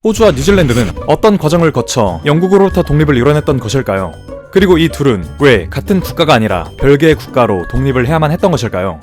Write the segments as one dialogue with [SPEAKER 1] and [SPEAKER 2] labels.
[SPEAKER 1] 호주와 뉴질랜드는 어떤 과정을 거쳐 영국으로부터 독립을 이뤄냈던 것일까요? 그리고 이 둘은 왜 같은 국가가 아니라 별개의 국가로 독립을 해야만 했던 것일까요?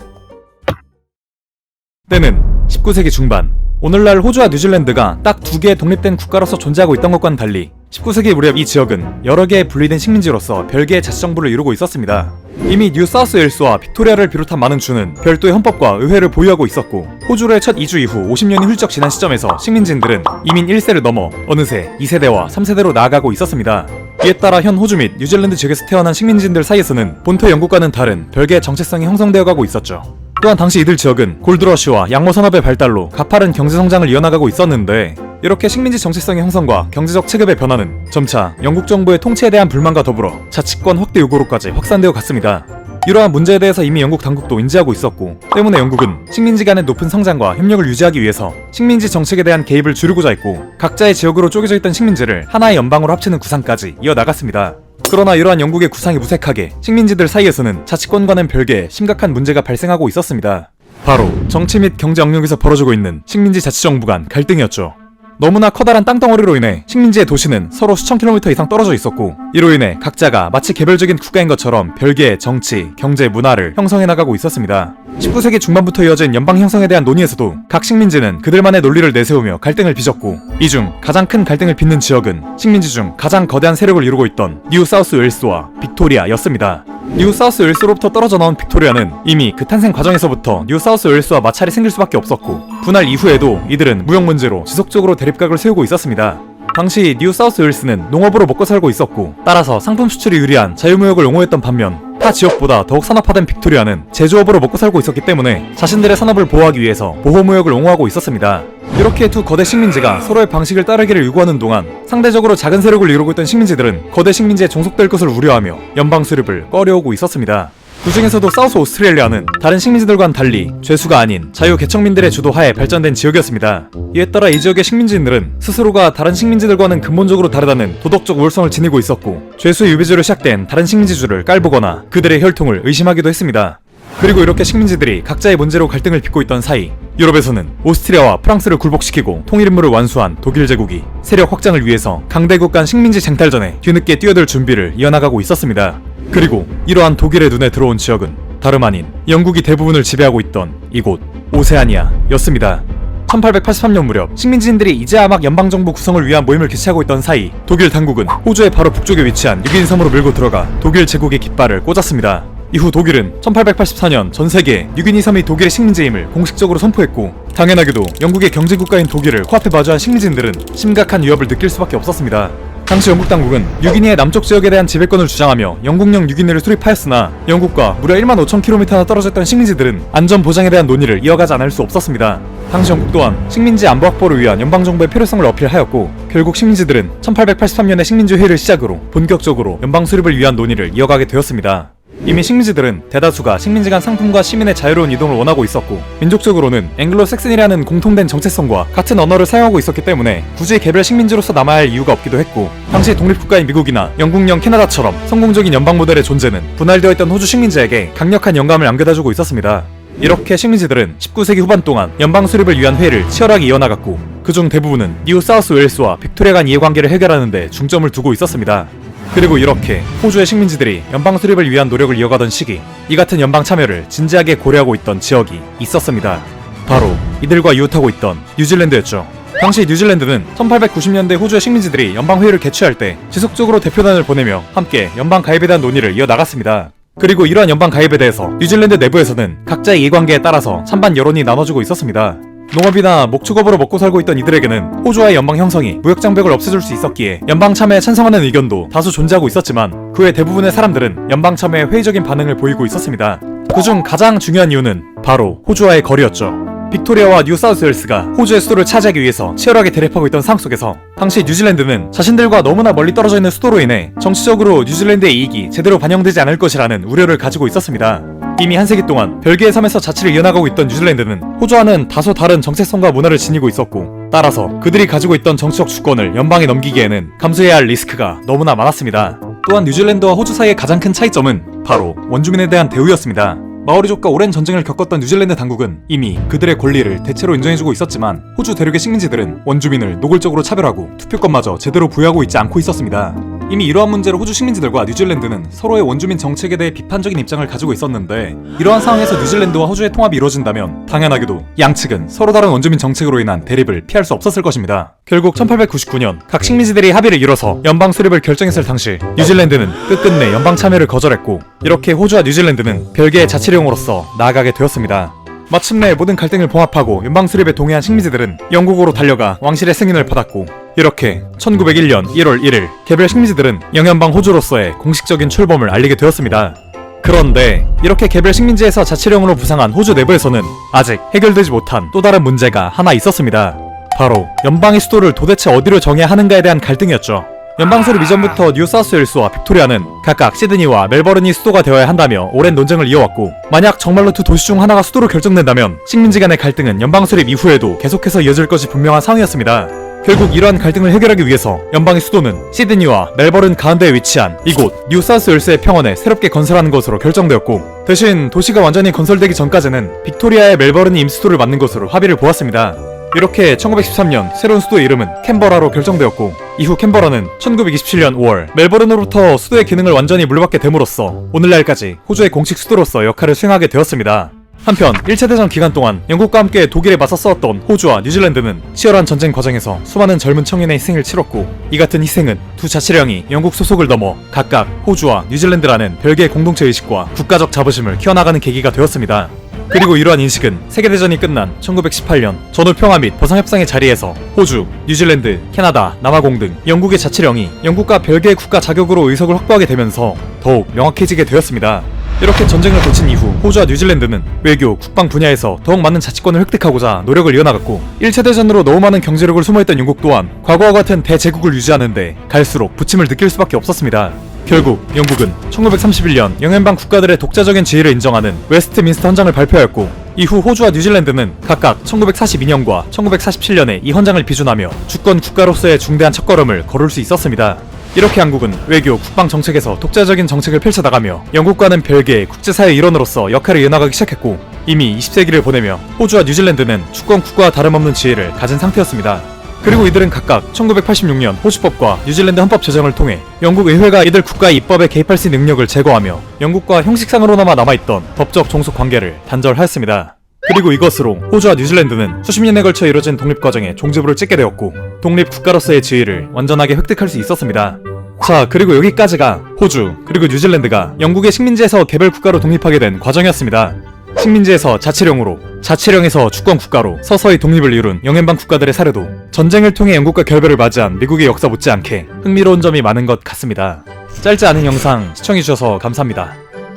[SPEAKER 1] 때는 19세기 중반, 오늘날 호주와 뉴질랜드가 딱 두 개의 독립된 국가로서 존재하고 있던 것과는 달리 19세기 무렵 이 지역은 여러 개의 분리된 식민지로서 별개의 자치정부를 이루고 있었습니다. 이미 뉴사우스웨일스와 빅토리아를 비롯한 많은 주는 별도의 헌법과 의회를 보유하고 있었고, 호주로의 첫 이주 이후 50년이 훌쩍 지난 시점에서 식민지들은 이민 1세를 넘어 어느새 2세대와 3세대로 나아가고 있었습니다. 이에 따라 현 호주 및 뉴질랜드 지역에서 태어난 식민지들 사이에서는 본토 영국과는 다른 별개의 정체성이 형성되어 가고 있었죠. 또한 당시 이들 지역은 골드러시와 양모 산업의 발달로 가파른 경제성장을 이어나가고 있었는데, 이렇게 식민지 정체성의 형성과 경제적 체급의 변화는 점차 영국 정부의 통치에 대한 불만과 더불어 자치권 확대 요구로까지 확산되어 갔습니다. 이러한 문제에 대해서 이미 영국 당국도 인지하고 있었고, 때문에 영국은 식민지 간의 높은 성장과 협력을 유지하기 위해서 식민지 정책에 대한 개입을 줄이고자 했고, 각자의 지역으로 쪼개져 있던 식민지를 하나의 연방으로 합치는 구상까지 이어나갔습니다. 그러나 이러한 영국의 구상이 무색하게 식민지들 사이에서는 자치권과는 별개의 심각한 문제가 발생하고 있었습니다. 바로 정치 및 경제 영역에서 벌어지고 있는 식민지 자치정부 간 갈등이었죠. 너무나 커다란 땅덩어리로 인해 식민지의 도시는 서로 수천 킬로미터 이상 떨어져 있었고, 이로 인해 각자가 마치 개별적인 국가인 것처럼 별개의 정치, 경제, 문화를 형성해 나가고 있었습니다. 19세기 중반부터 이어진 연방 형성에 대한 논의에서도 각 식민지는 그들만의 논리를 내세우며 갈등을 빚었고, 이 중 가장 큰 갈등을 빚는 지역은 식민지 중 가장 거대한 세력을 이루고 있던 뉴사우스웨일스와 빅토리아였습니다. 뉴사우스웨일스로부터 떨어져 나온 빅토리아는 이미 그 탄생 과정에서부터 뉴사우스웨일스와 마찰이 생길 수밖에 없었고, 분할 이후에도 이들은 무역 문제로 지속적으로 대립각을 세우고 있었습니다. 당시 뉴사우스웨일스는 농업으로 먹고 살고 있었고, 따라서 상품 수출이 유리한 자유무역을 옹호했던 반면, 타 지역보다 더욱 산업화된 빅토리아는 제조업으로 먹고 살고 있었기 때문에 자신들의 산업을 보호하기 위해서 보호무역을 옹호하고 있었습니다. 이렇게 두 거대 식민지가 서로의 방식을 따르기를 요구하는 동안 상대적으로 작은 세력을 이루고 있던 식민지들은 거대 식민지에 종속될 것을 우려하며 연방 수립을 꺼려오고 있었습니다. 그 중에서도 사우스 오스트레일리아는 다른 식민지들과는 달리 죄수가 아닌 자유 개척민들의 주도하에 발전된 지역이었습니다. 이에 따라 이 지역의 식민지들은 스스로가 다른 식민지들과는 근본적으로 다르다는 도덕적 우월성을 지니고 있었고, 죄수 유배제로 시작된 다른 식민지주를 깔보거나 그들의 혈통을 의심하기도 했습니다. 그리고 이렇게 식민지들이 각자의 문제로 갈등을 빚고 있던 사이, 유럽에서는 오스트리아와 프랑스를 굴복시키고 통일 임무를 완수한 독일 제국이 세력 확장을 위해서 강대국 간 식민지 쟁탈전에 뒤늦게 뛰어들 준비를 이어나가고 있었습니다. 그리고 이러한 독일의 눈에 들어온 지역은 다름 아닌 영국이 대부분을 지배하고 있던 이곳 오세아니아였습니다. 1883년 무렵 식민지인들이 이제야 막 연방정부 구성을 위한 모임을 개최하고 있던 사이, 독일 당국은 호주의 바로 북쪽에 위치한 뉴기니섬으로 밀고 들어가 독일 제국의 깃발을 꽂았습니다. 이후 독일은 1884년 전 세계에 뉴기니섬이 독일의 식민지임을 공식적으로 선포했고, 당연하게도 영국의 경제국가인 독일을 코앞에 마주한 식민지인들은 심각한 위협을 느낄 수밖에 없었습니다. 당시 영국 당국은 뉴기니의 남쪽 지역에 대한 지배권을 주장하며 영국령 뉴기니를 수립하였으나, 영국과 무려 15,000km나 떨어져 있던 식민지들은 안전 보장에 대한 논의를 이어가지 않을 수 없었습니다. 당시 영국 또한 식민지 안보 확보를 위한 연방정부의 필요성을 어필하였고, 결국 식민지들은 1883년에 식민지 회의를 시작으로 본격적으로 연방 수립을 위한 논의를 이어가게 되었습니다. 이미 식민지들은 대다수가 식민지 간 상품과 시민의 자유로운 이동을 원하고 있었고, 민족적으로는 앵글로 섹슨이라는 공통된 정체성과 같은 언어를 사용하고 있었기 때문에 굳이 개별 식민지로서 남아야 할 이유가 없기도 했고, 당시 독립국가인 미국이나 영국령 캐나다처럼 성공적인 연방 모델의 존재는 분할되어 있던 호주 식민지에게 강력한 영감을 안겨다주고 있었습니다. 이렇게 식민지들은 19세기 후반 동안 연방 수립을 위한 회의를 치열하게 이어나갔고, 그중 대부분은 뉴사우스웨일스와 빅토리아 간 이해관계를 해결하는 데 중점을 두고 있었습니다. 그리고 이렇게 호주의 식민지들이 연방 수립을 위한 노력을 이어가던 시기, 이 같은 연방 참여를 진지하게 고려하고 있던 지역이 있었습니다. 바로 이들과 이웃하고 있던 뉴질랜드였죠. 당시 뉴질랜드는 1890년대 호주의 식민지들이 연방회의를 개최할 때 지속적으로 대표단을 보내며 함께 연방 가입에 대한 논의를 이어나갔습니다. 그리고 이러한 연방 가입에 대해서 뉴질랜드 내부에서는 각자의 이해관계에 따라서 찬반 여론이 나눠지고 있었습니다. 농업이나 목축업으로 먹고 살고 있던 이들에게는 호주와의 연방 형성이 무역 장벽을 없애줄 수 있었기에 연방 참여에 찬성하는 의견도 다수 존재하고 있었지만, 그 외 대부분의 사람들은 연방 참여에 회의적인 반응을 보이고 있었습니다. 그중 가장 중요한 이유는 바로 호주와의 거리였죠. 빅토리아와 뉴사우스웨일스가 호주의 수도를 차지하기 위해서 치열하게 대립하고 있던 상황 속에서 당시 뉴질랜드는 자신들과 너무나 멀리 떨어져 있는 수도로 인해 정치적으로 뉴질랜드의 이익이 제대로 반영되지 않을 것이라는 우려를 가지고 있었습니다. 이미 한 세기 동안 별개의 섬에서 자치를 이어나가고 있던 뉴질랜드는 호주와는 다소 다른 정체성과 문화를 지니고 있었고, 따라서 그들이 가지고 있던 정치적 주권을 연방에 넘기기에는 감수해야 할 리스크가 너무나 많았습니다. 또한 뉴질랜드와 호주 사이의 가장 큰 차이점은 바로 원주민에 대한 대우였습니다. 마오리족과 오랜 전쟁을 겪었던 뉴질랜드 당국은 이미 그들의 권리를 대체로 인정해주고 있었지만 호주 대륙의 식민지들은 원주민을 노골적으로 차별하고 투표권마저 제대로 부여하고 있지 않고 있었습니다. 이미 이러한 문제로 호주 식민지들과 뉴질랜드는 서로의 원주민 정책에 대해 비판적인 입장을 가지고 있었는데, 이러한 상황에서 뉴질랜드와 호주의 통합이 이루어진다면 당연하게도 양측은 서로 다른 원주민 정책으로 인한 대립을 피할 수 없었을 것입니다. 결국 1899년 각 식민지들이 합의를 이뤄서 연방 수립을 결정했을 당시 뉴질랜드는 끝끝내 연방 참여를 거절했고, 이렇게 호주와 뉴질랜드는 별개의 자치령으로서 나아가게 되었습니다. 마침내 모든 갈등을 봉합하고 연방 수립에 동의한 식민지들은 영국으로 달려가 왕실의 승인을 받았고, 이렇게 1901년 1월 1일 개별 식민지들은 영연방 호주로서의 공식적인 출범을 알리게 되었습니다. 그런데 이렇게 개별 식민지에서 자치령으로 부상한 호주 내부에서는 아직 해결되지 못한 또 다른 문제가 하나 있었습니다. 바로 연방의 수도를 도대체 어디로 정해야 하는가에 대한 갈등이었죠. 연방 수립 이전부터 뉴사우스웨일스와 빅토리아는 각각 시드니와 멜버른이 수도가 되어야 한다며 오랜 논쟁을 이어왔고, 만약 정말로 두 도시 중 하나가 수도로 결정된다면 식민지 간의 갈등은 연방 수립 이후에도 계속해서 이어질 것이 분명한 상황이었습니다. 결국 이러한 갈등을 해결하기 위해서 연방의 수도는 시드니와 멜버른 가운데에 위치한 이곳 뉴사우스웨일스의 평원에 새롭게 건설하는 것으로 결정되었고, 대신 도시가 완전히 건설되기 전까지는 빅토리아의 멜버른이 임수도를 맡는 것으로 합의를 보았습니다. 이렇게 1913년 새로운 수도의 이름은 캔버라로 결정되었고, 이후 캔버라는 1927년 5월 멜버른으로부터 수도의 기능을 완전히 물받게 됨으로써 오늘날까지 호주의 공식 수도로서 역할을 수행하게 되었습니다. 한편 1차 대전 기간 동안 영국과 함께 독일에 맞서 싸웠던 호주와 뉴질랜드는 치열한 전쟁 과정에서 수많은 젊은 청년의 희생을 치렀고, 이 같은 희생은 두 자치령이 영국 소속을 넘어 각각 호주와 뉴질랜드라는 별개의 공동체 의식과 국가적 자부심을 키워나가는 계기가 되었습니다. 그리고 이러한 인식은 세계대전이 끝난 1918년 전후평화 및 보상협상의 자리에서 호주, 뉴질랜드, 캐나다, 남아공 등 영국의 자치령이 영국과 별개의 국가 자격으로 의석을 확보하게 되면서 더욱 명확해지게 되었습니다. 이렇게 전쟁을 거친 이후 호주와 뉴질랜드는 외교, 국방 분야에서 더욱 많은 자치권을 획득하고자 노력을 이어나갔고, 1차 대전으로 너무 많은 경제력을 소모했던 영국 또한 과거와 같은 대제국을 유지하는데 갈수록 부침을 느낄 수밖에 없었습니다. 결국 영국은 1931년 영연방 국가들의 독자적인 지위를 인정하는 웨스트민스터 헌장을 발표하였고, 이후 호주와 뉴질랜드는 각각 1942년과 1947년에 이 헌장을 비준하며 주권 국가로서의 중대한 첫걸음을 걸을 수 있었습니다. 이렇게 한국은 외교, 국방 정책에서 독자적인 정책을 펼쳐나가며 영국과는 별개의 국제사회 일원으로서 역할을 이어나가기 시작했고, 이미 20세기를 보내며 호주와 뉴질랜드는 주권 국가와 다름없는 지위를 가진 상태였습니다. 그리고 이들은 각각 1986년 호주법과 뉴질랜드 헌법 제정을 통해 영국 의회가 이들 국가의 입법에 개입할 수 있는 능력을 제거하며 영국과 형식상으로나마 남아있던 법적 종속 관계를 단절하였습니다. 그리고 이것으로 호주와 뉴질랜드는 수십 년에 걸쳐 이뤄진 독립 과정에 종지부를 찍게 되었고, 독립 국가로서의 지위를 완전하게 획득할 수 있었습니다. 자, 그리고 여기까지가 호주 그리고 뉴질랜드가 영국의 식민지에서 개별 국가로 독립하게 된 과정이었습니다. 식민지에서 자치령으로, 자치령에서 주권 국가로 서서히 독립을 이룬 영연방 국가들의 사례도 전쟁을 통해 영국과 결별을 맞이한 미국의 역사 못지않게 흥미로운 점이 많은 것 같습니다. 짧지 않은 영상 시청해주셔서 감사합니다.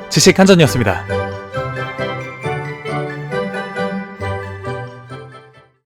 [SPEAKER 1] 지식 한전이었습니다.